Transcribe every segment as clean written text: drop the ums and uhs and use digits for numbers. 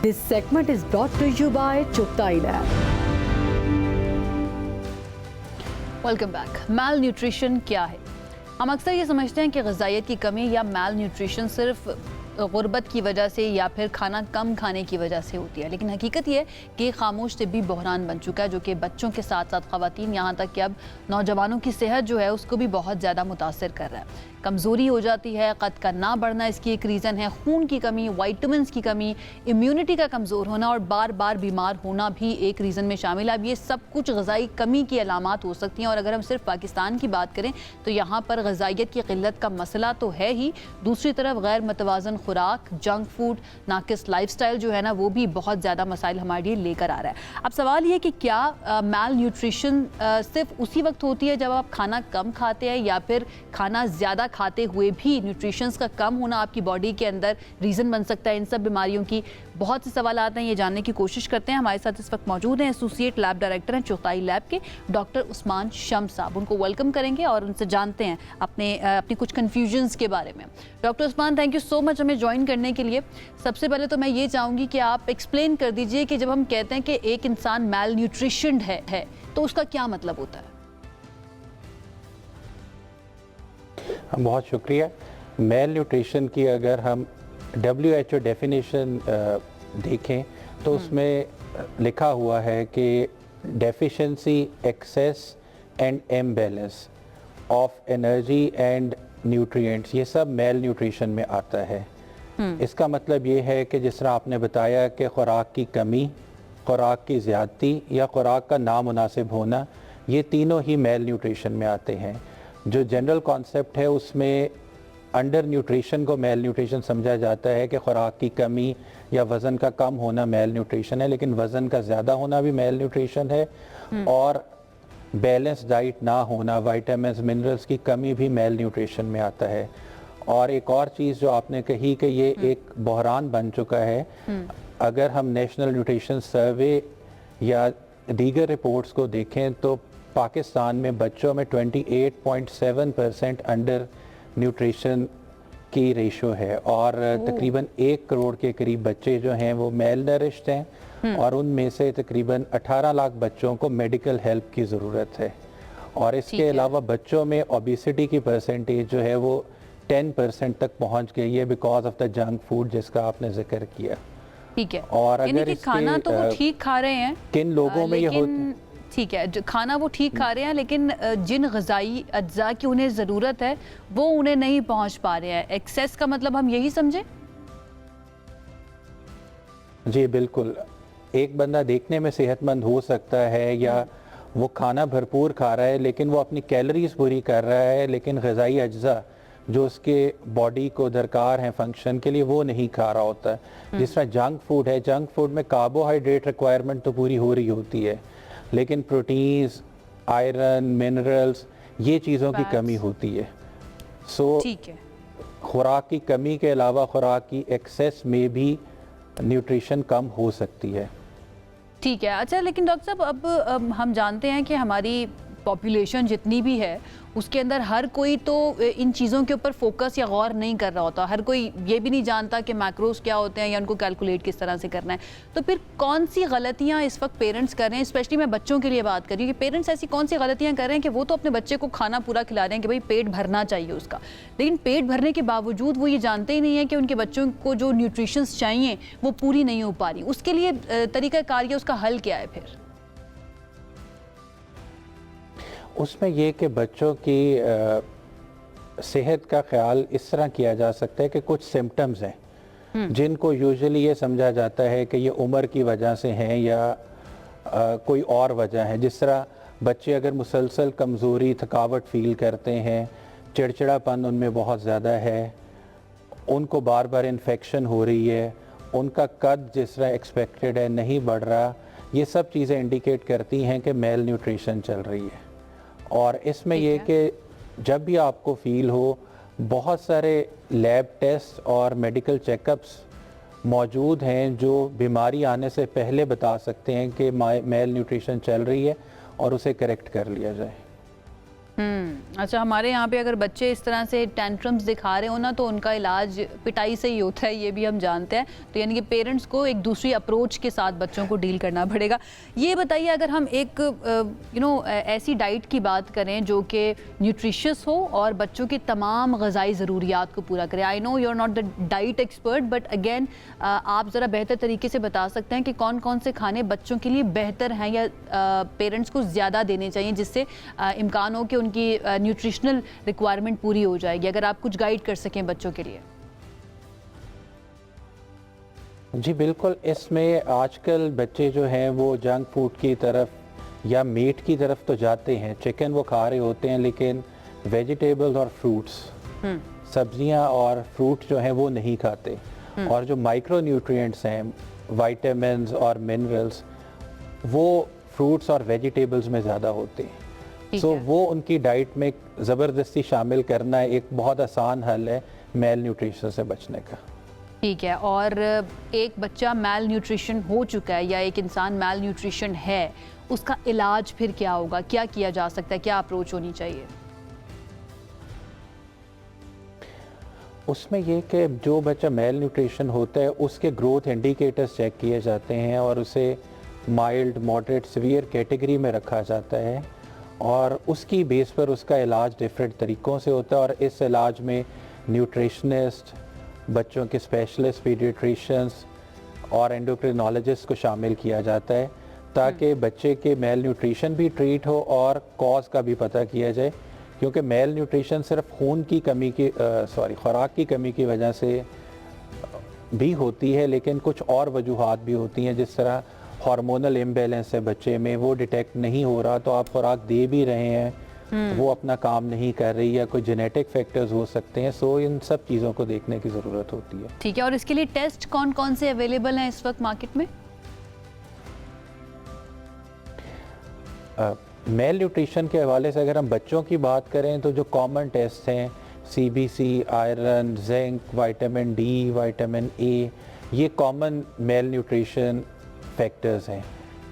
This segment is brought to you by Chuktai Lab. Welcome back. Malnutrition क्या है? हम अक्सर ये समझते हैं कि ग़िज़ाइयत की कमी या मैल न्यूट्रिशन सिर्फ गुर्बत की वजह से या फिर खाना कम खाने की वजह से होती है, लेकिन हकीकत ये है कि खामोश तिब्बी बहरान बन चुका है जो कि बच्चों के साथ साथ ख़वातीन यहाँ तक कि अब नौजवानों की सेहत जो है उसको भी बहुत ज़्यादा मुतासर कर रहा है। कमज़ोरी हो जाती है, कद का ना बढ़ना इसकी एक रीज़न है, खून की कमी, वाइटमिन्स की कमी, इम्यूनिटी का कमज़ोर होना और बार बार बीमार होना भी एक रीज़न में शामिल है। अब ये सब कुछ ग़िज़ाई कमी की अलामात हो सकती हैं और अगर हम सिर्फ पाकिस्तान की बात करें तो यहाँ पर ग़िज़ाइयत की क़िल्लत का मसला तो है ही, दूसरी तरफ गैर मतवाज़न खुराक, जंक फूड, नाकिस लाइफस्टाइल जो है ना वो भी बहुत ज़्यादा मसाइल हमारे लिए लेकर आ रहा है। अब सवाल ये कि क्या मैल न्यूट्रिशन सिर्फ उसी वक्त होती है जब आप खाना कम खाते हैं या फिर खाना ज़्यादा खाते हुए भी न्यूट्रिशंस का कम होना आपकी बॉडी के अंदर रीज़न बन सकता है इन सब बीमारियों की? बहुत से सवाल आते हैं, ये जानने की कोशिश करते हैं। हमारे साथ इस वक्त मौजूद हैं एसोसिएट लैब डायरेक्टर हैं चुगताई लैब के डॉक्टर उस्मान शम्स साहब। उनको वेलकम करेंगे और उनसे जानते हैं अपनी कुछ कन्फ्यूजन्स के बारे में। Doctor Usman, thank you so much हमें ज्वाइन करने के लिए। सबसे पहले तो मैं ये चाहूँगी कि आप एक्सप्लेन कर दीजिए कि जब हम कहते हैं कि एक इंसान मैल न्यूट्रिशन्ड है तो उसका क्या मतलब होता है? बहुत शुक्रिया। मेल न्यूट्रिशन की अगर हम WHO डेफिनेशन देखें तो उसमें लिखा हुआ है कि deficiency, excess and imbalance of energy and nutrients, ये सब मेल न्यूट्रिशन में आता है। इसका मतलब ये है कि जिस तरह आपने बताया कि खुराक की कमी, खुराक की ज़्यादती या खुराक का नामुनासिब होना, ये तीनों ही मेल न्यूट्रिशन में आते हैं। जो जनरल कॉन्सेप्ट है उसमें अंडर न्यूट्रिशन को मेल न्यूट्रिशन समझा जाता है कि खुराक की कमी या वज़न का कम होना मेल न्यूट्रिशन है, लेकिन वज़न का ज़्यादा होना भी मेल न्यूट्रिशन है और बैलेंस डाइट ना होना, विटामिन्स, मिनरल्स की कमी भी मेल न्यूट्रिशन में आता है। और एक और चीज़ जो आपने कही कि ये एक बहरान बन चुका है, अगर हम नेशनल न्यूट्रिशन सर्वे या दीगर रिपोर्ट्स को देखें तो पाकिस्तान में बच्चों में 28.7% अंडर न्यूट्रिशन की रेशो है और तकरीबन 1 करोड़ के करीब बच्चे जो हैं वो मेल नरिश्ड हैं और उनमें से तकरीबन 18 लाख बच्चों को मेडिकल हेल्प की ज़रूरत है। और इसके अलावा बच्चों में ओबेसिटी की परसेंटेज जो है वो 10% तक पहुंच गई है because of the junk food जिसका आपने जिक्र किया। ठीक है। और अगर खाना तो वो ठीक खा रहे हैं, किन लोगों में ये होता, ठीक है, खाना वो ठीक खा रहे हैं लेकिन जिन ग़िज़ाई अज्जा की उन्हें ज़रूरत है वो उन्हें नहीं पहुंच पा रहे हैं। एक्सेस का मतलब हम यही समझें? जी बिल्कुल। एक बंदा देखने में सेहतमंद हो सकता है या वो खाना भरपूर खा रहा है लेकिन वो अपनी कैलोरीज पूरी कर रहा है, लेकिन ग़िज़ाई अज्जा जो उसके बॉडी को दरकार हैं फंक्शन के लिए वो नहीं खा रहा होता है। जिस तरह जंक फूड है, जंक फूड में कार्बोहाइड्रेट रिक्वायरमेंट तो पूरी हो रही होती है लेकिन प्रोटीन्स, आयरन, मिनरल्स, ये चीज़ों की कमी होती है। ठीक है। खुराक की कमी के अलावा खुराक की एक्सेस में भी न्यूट्रिशन कम हो सकती है। ठीक है। अच्छा, लेकिन डॉक्टर साहब अब हम जानते हैं कि हमारी पॉपुलेशन जितनी भी है उसके अंदर हर कोई तो इन चीज़ों के ऊपर फोकस या गौर नहीं कर रहा होता। हर कोई ये भी नहीं जानता कि मैक्रोस क्या होते हैं या उनको कैलकुलेट किस तरह से करना है। तो फिर कौन सी गलतियां इस वक्त पेरेंट्स कर रहे हैं, स्पेशली मैं बच्चों के लिए बात कर रही हूँ कि पेरेंट्स ऐसी कौन सी गलतियां कर रहे हैं कि वो तो अपने बच्चे को खाना पूरा खिला रहे हैं कि भाई पेट भरना चाहिए उसका, लेकिन पेट भरने के बावजूद वो ये जानते ही नहीं है कि उनके बच्चों को जो न्यूट्रिशंस चाहिए वो पूरी नहीं हो पा रही। उसके लिए तरीक़ाकार या उसका हल क्या है फिर? उसमें ये कि बच्चों की सेहत का ख्याल इस तरह किया जा सकता है कि कुछ सिम्टम्स हैं जिनको यूजुअली ये समझा जाता है कि ये उम्र की वजह से हैं या कोई और वजह है। जिस तरह बच्चे अगर मुसलसल कमज़ोरी, थकावट फील करते हैं, चिड़चिड़ापन उनमें बहुत ज़्यादा है, उनको बार बार इन्फेक्शन हो रही है, उनका कद जिस तरह एक्सपेक्टेड है नहीं बढ़ रहा, ये सब चीज़ें इंडिकेट करती हैं कि मेल न्यूट्रिशन चल रही है। और इसमें ये कि जब भी आपको फील हो, बहुत सारे लैब टेस्ट और मेडिकल चेकअप्स मौजूद हैं जो बीमारी आने से पहले बता सकते हैं कि मेल न्यूट्रिशन चल रही है और उसे करेक्ट कर लिया जाए। अच्छा, हमारे यहाँ पे अगर बच्चे इस तरह से टेंट्रम्स दिखा रहे हो ना तो उनका इलाज पिटाई से ही होता है, ये भी हम जानते हैं। तो यानी कि पेरेंट्स को एक दूसरी अप्रोच के साथ बच्चों को डील करना पड़ेगा। ये बताइए, अगर हम एक ऐसी डाइट की बात करें जो कि न्यूट्रिशियस हो और बच्चों की तमाम ग़िज़ाई ज़रूरियात को पूरा करे। I know you are not the diet expert, but again आप ज़रा बेहतर तरीके से बता सकते हैं कि कौन कौन से खाने बच्चों के लिए बेहतर हैं या पेरेंट्स को ज़्यादा देने चाहिए, जिससे इम्कान हो कि उनकी न्यूट्रिशनल रिक्वायरमेंट पूरी हो जाएगी। अगर आप कुछ गाइड कर सकें बच्चों के लिए। जी बिल्कुल, इसमें आजकल बच्चे जो हैं वो जंक फूड की तरफ या मीट की तरफ तो जाते हैं, चिकन वो खा रहे होते हैं, लेकिन वेजिटेबल्स और फ्रूट्स, सब्जियां और फ्रूट जो हैं वो नहीं खाते। और जो माइक्रो न्यूट्रिएंट्स हैं, विटामिन्स और मिनरल्स, वो फ्रूट्स और वेजिटेबल्स में ज़्यादा होते हैं। सो वो उनकी डाइट में ज़बरदस्ती शामिल करना एक बहुत आसान हल है मेल न्यूट्रिशन से बचने का। ठीक है, और एक बच्चा मेल न्यूट्रिशन हो चुका है या एक इंसान मेल न्यूट्रिशन है, उसका इलाज फिर क्या होगा, क्या किया जा सकता है, क्या अप्रोच होनी चाहिए? उसमें ये कि जो बच्चा मेल न्यूट्रिशन होता है उसके ग्रोथ इंडिकेटर्स चेक किए जाते हैं और उसे माइल्ड, मॉडरेट, सीवियर कैटेगरी में रखा जाता है और उसकी बेस पर उसका इलाज डिफरेंट तरीक़ों से होता है। और इस इलाज में न्यूट्रिशनिस्ट, बच्चों के स्पेशलिस्ट, पीडियाट्रिशियंस और एंडोक्रिनोलॉजिस्ट को शामिल किया जाता है ताकि बच्चे के मेल न्यूट्रिशन भी ट्रीट हो और कॉज का भी पता किया जाए। क्योंकि मेल न्यूट्रिशन सिर्फ खून की कमी की खुराक की कमी की वजह से भी होती है, लेकिन कुछ और वजूहात भी होती हैं, जिस तरह हार्मोनल इम्बैलेंस है बच्चे में, वो डिटेक्ट नहीं हो रहा, तो आप खुराक दे भी रहे हैं, वो अपना काम नहीं कर रही, या कोई जेनेटिक फैक्टर्स हो सकते हैं। सो इन सब चीज़ों को देखने की ज़रूरत होती है। ठीक है, और इसके लिए टेस्ट कौन कौन से अवेलेबल हैं इस वक्त मार्केट में? मेल न्यूट्रिशन के हवाले से अगर हम बच्चों की बात करें तो जो कॉमन टेस्ट हैं, CBC, iron, zinc, vitamin D, vitamin A, ये कॉमन मेल न्यूट्रिशन फैक्टर्स हैं,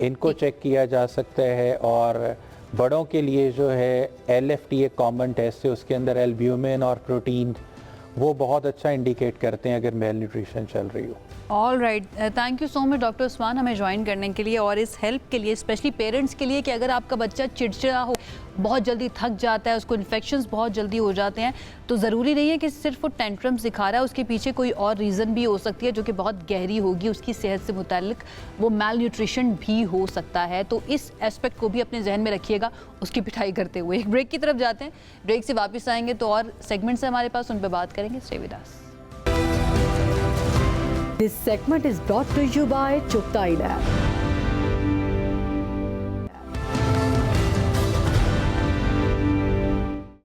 इनको चेक किया जा सकता है। और बड़ों के लिए जो है LFT एक कॉमन टेस्ट है, उसके अंदर एल्ब्यूमिन और प्रोटीन, वो बहुत अच्छा इंडिकेट करते हैं अगर मेल न्यूट्रिशन चल रही हो। All right, thank you so much doctor Usman हमें ज्वाइन करने के लिए और इस हेल्प के लिए, स्पेशली पेरेंट्स के लिए कि अगर आपका बच्चा चिड़चिड़ा हो, बहुत जल्दी थक जाता है, उसको इन्फेक्शंस बहुत जल्दी हो जाते हैं, तो ज़रूरी नहीं है कि सिर्फ वो टेंट्रम्स दिखा रहा है, उसके पीछे कोई और रीज़न भी हो सकती है जो कि बहुत गहरी होगी, उसकी सेहत से मुताल्लिक वो मेल न्यूट्रिशन भी हो सकता है। तो इस एस्पेक्ट को भी अपने जहन में रखिएगा उसकी पिटाई करते हुए। एक ब्रेक की तरफ जाते हैं, ब्रेक से वापस आएंगे तो और सेगमेंट्स हमारे पास, उन पर बात करेंगे। Stay with us. This segment is brought to you by Chughtai Lab.